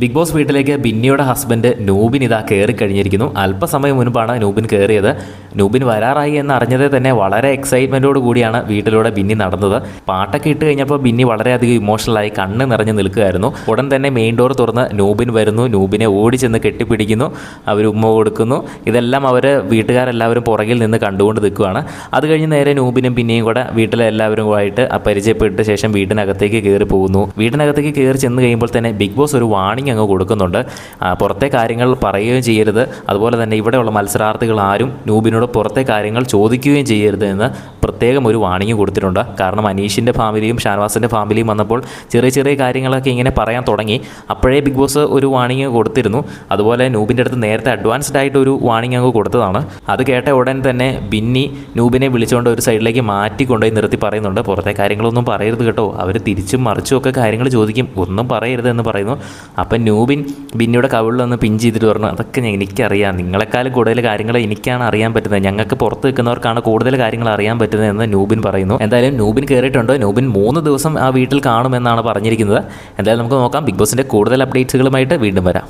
Big boss വീട്ടിലേക്ക് ബിന്നിയുടെ husband Nubin ഇതാ കയറി കഴിഞ്ഞിരിക്കുന്നു. അല്പസമയം മുൻപാണ് നൂബിൻ കയറിയത്. നൂബിൻ വരാറായി എന്ന് അറിഞ്ഞതേ തന്നെ വളരെ എക്സൈറ്റ്മെൻറ്റോട് കൂടിയാണ് വീട്ടിലൂടെ ബിന്നി നടന്നത്. പാട്ടൊക്കെ ഇട്ട് കഴിഞ്ഞപ്പോൾ ബിന്നി വളരെയധികം ഇമോഷണലായി കണ്ണ് നിറഞ്ഞ് നിൽക്കുകയായിരുന്നു. ഉടൻ തന്നെ മെയിൻ ഡോർ തുറന്ന് നൂബിൻ വരുന്നു. നൂബിനെ ഓടിച്ചെന്ന് കെട്ടിപ്പിടിക്കുന്നു. അവർ ഉമ്മ കൊടുക്കുന്നു. ഇതെല്ലാം അവർ വീട്ടുകാരെല്ലാവരും പുറകിൽ നിന്ന് കണ്ടുകൊണ്ട് നിൽക്കുകയാണ്. അത് കഴിഞ്ഞ് നേരെ നൂബിനും ബിന്നിയും കൂടെ വീട്ടിലെ എല്ലാവരുമായിട്ട് പരിചയപ്പെട്ട ശേഷം വീട്ടിനകത്തേക്ക് കയറി പോകുന്നു. വീട്ടിനകത്തേക്ക് കയറി ചെന്ന് കഴിയുമ്പോൾ തന്നെ ബിഗ് ബോസ് ഒരു വാണിംഗ് അങ്ങ് കൊടുക്കുന്നുണ്ട്. പുറത്തെ കാര്യങ്ങൾ പറയുകയും ചെയ്യരുത്, അതുപോലെ തന്നെ ഇവിടെയുള്ള മത്സരാർത്ഥികൾ ആരും നൂബിനോട് പുറത്തെ കാര്യങ്ങൾ ചോദിക്കുകയും ചെയ്യരുത് എന്ന് പ്രത്യേകം ഒരു വാണിംഗ് കൊടുത്തിട്ടുണ്ട്. കാരണം അനീഷിൻ്റെ ഫാമിലിയും ഷാനവാസിൻ്റെ ഫാമിലിയും വന്നപ്പോൾ ചെറിയ ചെറിയ കാര്യങ്ങളൊക്കെ ഇങ്ങനെ പറയാൻ തുടങ്ങി. അപ്പോഴേ ബിഗ് ബോസ് ഒരു വാണിംഗ് കൊടുത്തിരുന്നു. അതുപോലെ നൂബിൻ്റെ അടുത്ത് നേരത്തെ അഡ്വാൻസ്ഡ് ആയിട്ട് ഒരു വാണിംഗ് അങ്ങ് കൊടുത്തതാണ്. അത് കേട്ട ഉടൻ തന്നെ ബിന്നി നൂബിനെ വിളിച്ചുകൊണ്ട് ഒരു സൈഡിലേക്ക് മാറ്റിക്കൊണ്ടുപോയി നിർത്തി പറയുന്നുണ്ട്, പുറത്തെ കാര്യങ്ങളൊന്നും പറയരുത് കേട്ടോ, അവർ തിരിച്ചും മറിച്ചും ഒക്കെ കാര്യങ്ങൾ ചോദിക്കും, ഒന്നും പറയരുത് എന്ന് പറയുന്നു. അപ്പം നൂബിൻ ബിന്നിയുടെ കവിളിൽ നിന്ന് പിൻ ചെയ്തിട്ട് പറഞ്ഞു, അതൊക്കെ എനിക്കറിയാം, നിങ്ങളെക്കാളും കൂടുതൽ കാര്യങ്ങൾ എനിക്കാണ് അറിയാൻ പറ്റുന്നത്, ഞങ്ങൾക്ക് പുറത്ത് നിൽക്കുന്നവർക്കാണ് കൂടുതൽ കാര്യങ്ങൾ അറിയാൻ പറ്റുന്നത് എന്ന് നൂബിൻ പറയുന്നു. എന്തായാലും നൂബിൻ കയറിയിട്ടുണ്ട്. നൂബിൻ 3 ദിവസം ആ വീട്ടിൽ കാണുമെന്നാണ് പറഞ്ഞിരിക്കുന്നത്. എന്തായാലും നമുക്ക് നോക്കാം. ബിഗ് ബോസിൻ്റെ കൂടുതൽ അപ്ഡേറ്റ്സുകളുമായിട്ട് വീണ്ടും വരാം.